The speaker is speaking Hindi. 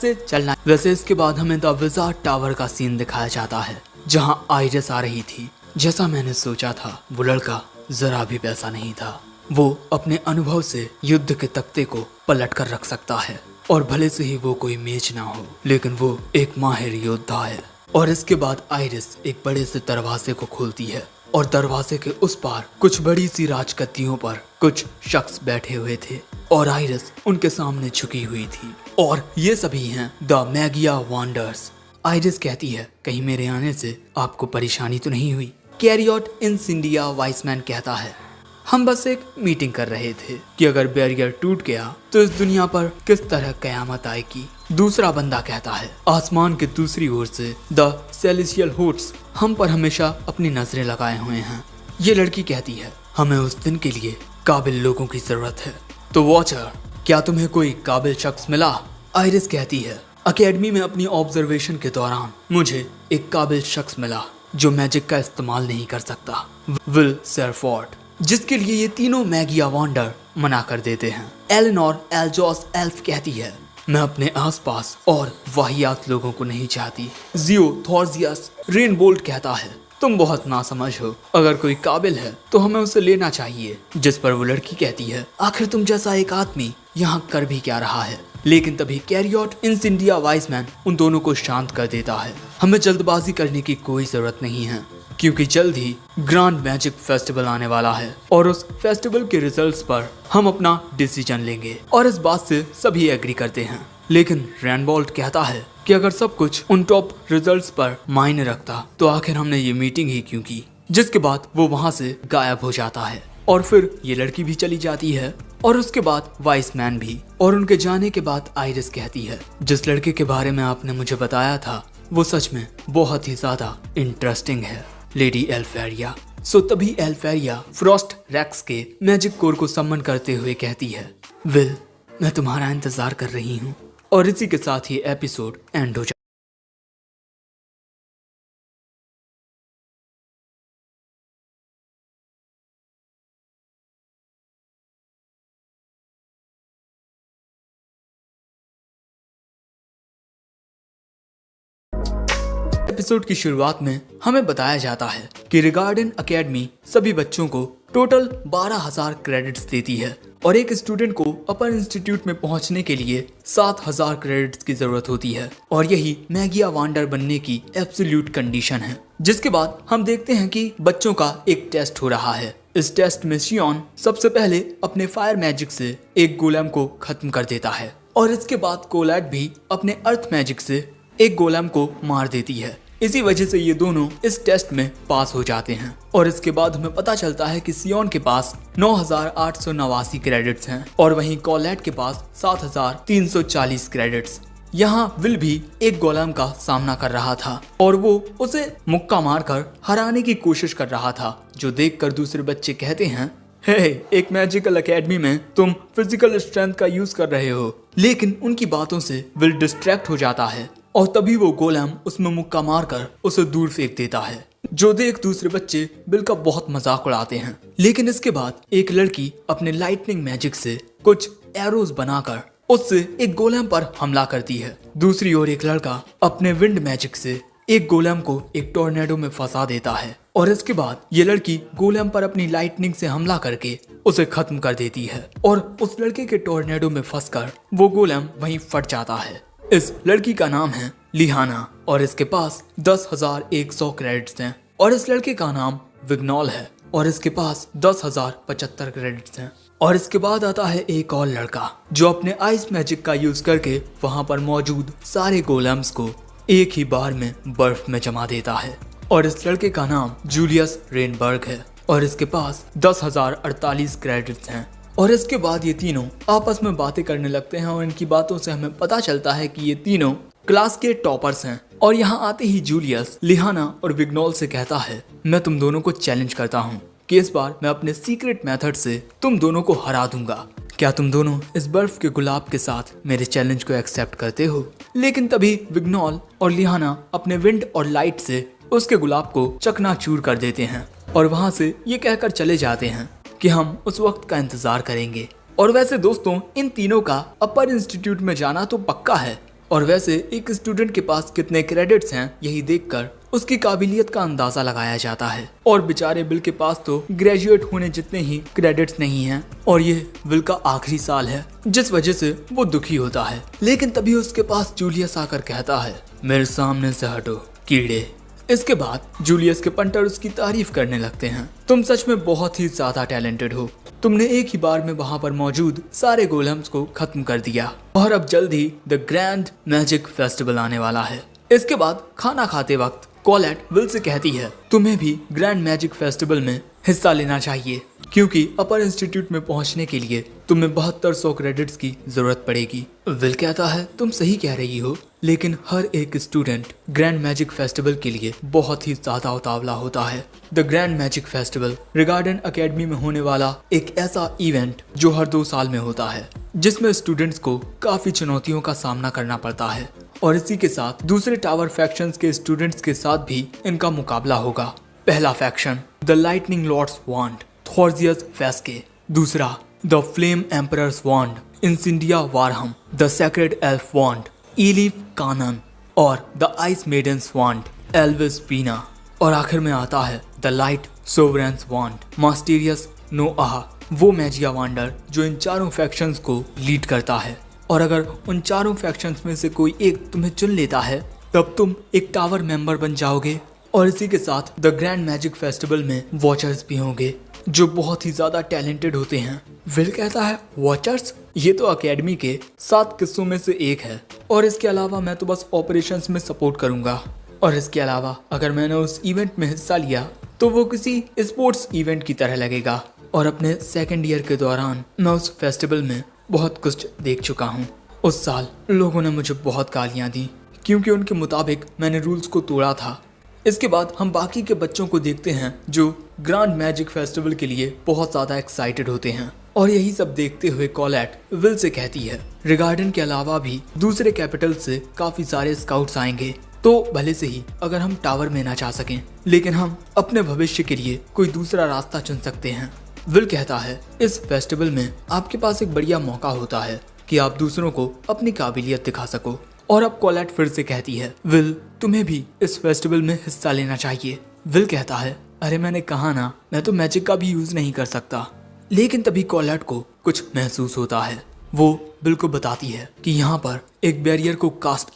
से चलना। वैसे इसके बाद हमें द विजार्ड टावर का सीन दिखाया जाता है जहां आइरिस आ रही थी। जैसा मैंने सोचा था, वो लड़का जरा भी वैसा नहीं था। वो अपने अनुभव से युद्ध के तख्ते को पलट कर रख सकता है और भले से ही वो कोई मेज ना हो, लेकिन वो एक माहिर योद्धा है। और इसके बाद आइरिस एक बड़े से दरवाजे को खोलती है और दरवाजे के उस पार कुछ बड़ी सी राजगद्दियों पर कुछ शख्स बैठे हुए थे और आइरिस उनके सामने झुकी हुई थी। और ये सभी हैं द मैगिया वांडर्स। आइरिस कहती है, कहीं मेरे आने से आपको परेशानी तो नहीं हुई? कैरियट इंसिंडिया वाइसमैन कहता है, हम बस एक मीटिंग कर रहे थे कि अगर बैरियर टूट गया तो इस दुनिया पर किस तरह कयामत आएगी। दूसरा बंदा कहता है, आसमान के दूसरी ओर से द सेलेस्टियल होस्ट्स हम पर हमेशा अपनी नजरें लगाए हुए हैं। ये लड़की कहती है, हमें उस दिन के लिए काबिल लोगों की जरूरत है। तो वॉचर, क्या तुम्हें कोई काबिल शख्स मिला? आइरिस कहती है, अकेडमी में अपनी ऑब्जर्वेशन के दौरान मुझे एक काबिल शख्स मिला जो मैजिक का इस्तेमाल नहीं कर सकता, विल सेरफोर्ड, जिसके लिए ये तीनों मैगिया वांडर मना कर देते हैं। एलेनोर एल्जोस एल्फ कहती है, मैं अपने आसपास और वाहियात लोगों को नहीं चाहती। जियो थॉर्जियस रेनबोल्ट कहता है, तुम बहुत नासमझ हो, अगर कोई काबिल है तो हमें उसे लेना चाहिए। जिस पर वो लड़की कहती है, आखिर तुम जैसा एक आदमी यहाँ कर भी क्या रहा है? लेकिन तभी कैरियट इंसिंडिया वाइसमैन उन दोनों को शांत कर देता है। हमें जल्दबाजी करने की कोई जरूरत नहीं है, क्योंकि जल्द ही ग्रैंड मैजिक फेस्टिवल आने वाला है और उस फेस्टिवल के रिजल्ट्स पर हम अपना डिसीजन लेंगे। और इस बात से सभी एग्री करते हैं। लेकिन रेनबोल्ट कहता है कि अगर सब कुछ उन टॉप रिजल्ट्स पर मायने रखता तो आखिर हमने ये मीटिंग ही क्यों की? जिसके बाद वो वहाँ से गायब हो जाता है और फिर ये लड़की भी चली जाती है और उसके बाद वाइसमैन भी। और उनके जाने के बाद आइरिस कहती है, जिस लड़के के बारे में आपने मुझे बताया था वो सच में बहुत ही ज्यादा इंटरेस्टिंग है, लेडी एल्फेरिया। सो तभी एल्फेरिया फ्रॉस्ट रेक्स के मैजिक कोर को सम्मन करते हुए कहती है, विल, मैं तुम्हारा इंतजार कर रही हूँ। और इसी के साथ ही एपिसोड एंड हो जाता है। एपिसोड की शुरुआत में हमें बताया जाता है कि रिगार्डन एकेडमी सभी बच्चों को टोटल 12,000 क्रेडिट्स देती है और एक स्टूडेंट को अपर इंस्टीट्यूट में पहुंचने के लिए 7,000 क्रेडिट्स की जरूरत होती है और यही मैगिया वांडर बनने की एब्सोल्यूट कंडीशन है। जिसके बाद हम देखते हैं कि बच्चों का एक टेस्ट हो रहा है। इस टेस्ट में शियोन सबसे पहले अपने फायर मैजिक से एक गोलेम को खत्म कर देता है और इसके बाद कोलैट भी अपने अर्थ मैजिक से एक गोलेम को मार देती है। इसी वजह से ये दोनों इस टेस्ट में पास हो जाते हैं और इसके बाद हमें पता चलता है कि सियोन के पास 9,889 क्रेडिट्स हैं और वहीं कोलैट के पास 7,340 क्रेडिट्स। यहाँ विल भी एक गोलेम का सामना कर रहा था और वो उसे मुक्का मारकर हराने की कोशिश कर रहा था, जो देखकर दूसरे बच्चे कहते हैं, हे, एक मैजिकल एकेडमी में तुम फिजिकल स्ट्रेंथ का यूज कर रहे हो। लेकिन उनकी बातों से विल डिस्ट्रैक्ट हो जाता है और तभी वो गोलेम उसमें मुक्का मारकर उसे दूर फेंक देता है, जो देख दूसरे बच्चे विल का बहुत मजाक उड़ाते हैं। लेकिन इसके बाद एक लड़की अपने लाइटनिंग मैजिक से कुछ एरोज बनाकर उससे एक गोलेम पर हमला करती है। दूसरी ओर एक लड़का अपने विंड मैजिक से एक गोलेम को एक टोर्नेडो में फंसा देता है और इसके बाद ये लड़की गोलेम पर अपनी लाइटनिंग से हमला करके उसे खत्म कर देती है और उस लड़के के टोर्नेडो में फंसकर वो गोलेम वहीं फट जाता है। इस लड़की का नाम है लिहाना और इसके पास 10,100 क्रेडिट्स हैं और इस लड़के का नाम विग्नॉल है और इसके पास 10,075 क्रेडिट्स हैं। और इसके बाद आता है एक और लड़का जो अपने आइस मैजिक का यूज करके वहां पर मौजूद सारे गोलेम्स को एक ही बार में बर्फ में जमा देता है और इस लड़के का नाम जूलियस रेनबर्ग है और इसके पास 10,048 क्रेडिट्स हैं। और इसके बाद ये तीनों आपस में बातें करने लगते हैं और इनकी बातों से हमें पता चलता है कि ये तीनों क्लास के टॉपर्स हैं। और यहाँ आते ही जूलियस लिहाना और विग्नॉल से कहता है, मैं तुम दोनों को चैलेंज करता हूँ कि इस बार मैं अपने सीक्रेट मेथड से तुम दोनों को हरा दूंगा। क्या तुम दोनों इस बर्फ के गुलाब के साथ मेरे चैलेंज को एक्सेप्ट करते हो? लेकिन तभी विग्नॉल और लिहाना अपने विंड और लाइट से उसके गुलाब को चकनाचूर कर देते हैं और वहां से ये कहकर चले जाते हैं कि हम उस वक्त का इंतजार करेंगे। और वैसे दोस्तों, इन तीनों का अपर इंस्टीट्यूट में जाना तो पक्का है और वैसे एक स्टूडेंट के पास कितने क्रेडिट्स हैं यही देखकर उसकी काबिलियत का अंदाजा लगाया जाता है। और बेचारे विल के पास तो ग्रेजुएट होने जितने ही क्रेडिट्स नहीं हैं और ये विल का आखिरी साल है, जिस वजह से वो दुखी होता है। लेकिन तभी उसके पास जूलियस आकर कहता है, मेरे सामने से हटो कीड़े। इसके बाद जूलियस के पंटर उसकी तारीफ करने लगते हैं। तुम सच में बहुत ही ज्यादा टैलेंटेड हो, तुमने एक ही बार में वहाँ पर मौजूद सारे गोलेम्स को खत्म कर दिया और अब जल्द ही द ग्रैंड मैजिक फेस्टिवल आने वाला है। इसके बाद खाना खाते वक्त कॉलेट विल से कहती है, तुम्हें भी ग्रैंड मैजिक फेस्टिवल में हिस्सा लेना चाहिए क्योंकि अपर इंस्टीट्यूट में पहुंचने के लिए तुम्हें 7200 क्रेडिट्स की जरूरत पड़ेगी। विल कहता है, तुम सही कह रही हो, लेकिन हर एक स्टूडेंट ग्रैंड मैजिक फेस्टिवल के लिए बहुत ही ज्यादा उतावला होता है। द ग्रैंड मैजिक फेस्टिवल रिगार्डन एकेडमी में होने वाला एक ऐसा इवेंट जो हर 2 साल में होता है, जिसमें स्टूडेंट्स को काफी चुनौतियों का सामना करना पड़ता है और इसी के साथ दूसरे टावर फैक्शंस के स्टूडेंट्स के साथ भी इनका मुकाबला होगा। पहला faction the lightning lord's wand थॉर्जियस फेस्के, दूसरा द फ्लेम एम्परर्स वांड इंसिंडिया वारहम, द सेक्रेड एल्फ वांड इलीफ कानन और द आइस मेडन्स वांड एल्विस पीना, और आखिर में आता है द लाइट सोवरेंस वांड मास्टीरियस नोआह, वो मैजिया वांडर जो इन चारों फैक्शंस को लीड करता है। और अगर उन चारों फैक्शंस में से कोई एक तुम्हें चुन लेता है तब तुम एक टावर मेंबर बन जाओगे और इसी के साथ द ग्रैंड मैजिक फेस्टिवल में वॉचर्स भी होंगे जो बहुत ही ज्यादा टैलेंटेड होते हैं। विल कहता है, वॉचर्स? ये तो अकेडमी के 7 किस्सों में से एक है और इसके अलावा मैं तो बस ऑपरेशंस में सपोर्ट करूंगा, और इसके अलावा अगर मैंने उस इवेंट में हिस्सा लिया तो वो किसी स्पोर्ट्स इवेंट की तरह लगेगा। और अपने सेकेंड ईयर के दौरान मैं उस फेस्टिवल में बहुत कुछ देख चुका हूँ। उस साल लोगों ने मुझे बहुत गालियाँ दी क्योंकि उनके मुताबिक मैंने रूल्स को तोड़ा था। इसके बाद हम बाकी के बच्चों को देखते हैं जो ग्रैंड मैजिक फेस्टिवल के लिए बहुत ज़्यादा एक्साइटेड होते हैं और यही सब देखते हुए कॉलेट विल से कहती है, रिगार्डन के अलावा भी दूसरे कैपिटल से काफ़ी सारे स्काउट्स आएंगे, तो भले से ही अगर हम टावर में ना जा सकें लेकिन हम अपने भविष्य के लिए कोई दूसरा रास्ता चुन सकते हैं। विल कहता है, इस फेस्टिवल में आपके पास एक बढ़िया मौका होता है कि आप दूसरों को अपनी काबिलियत दिखा सको। और अब कॉलेट फिर से कहती है, विल तुम्हें भी इस फेस्टिवल में हिस्सा लेना चाहिए। विल कहता है, अरे मैंने कहा ना, मैं तो मैजिक का भी यूज नहीं कर सकता। लेकिन तभी कॉलेट को कुछ महसूस होता है। वो विल को बताती है कि यहाँ पर एक बैरियर को कास्ट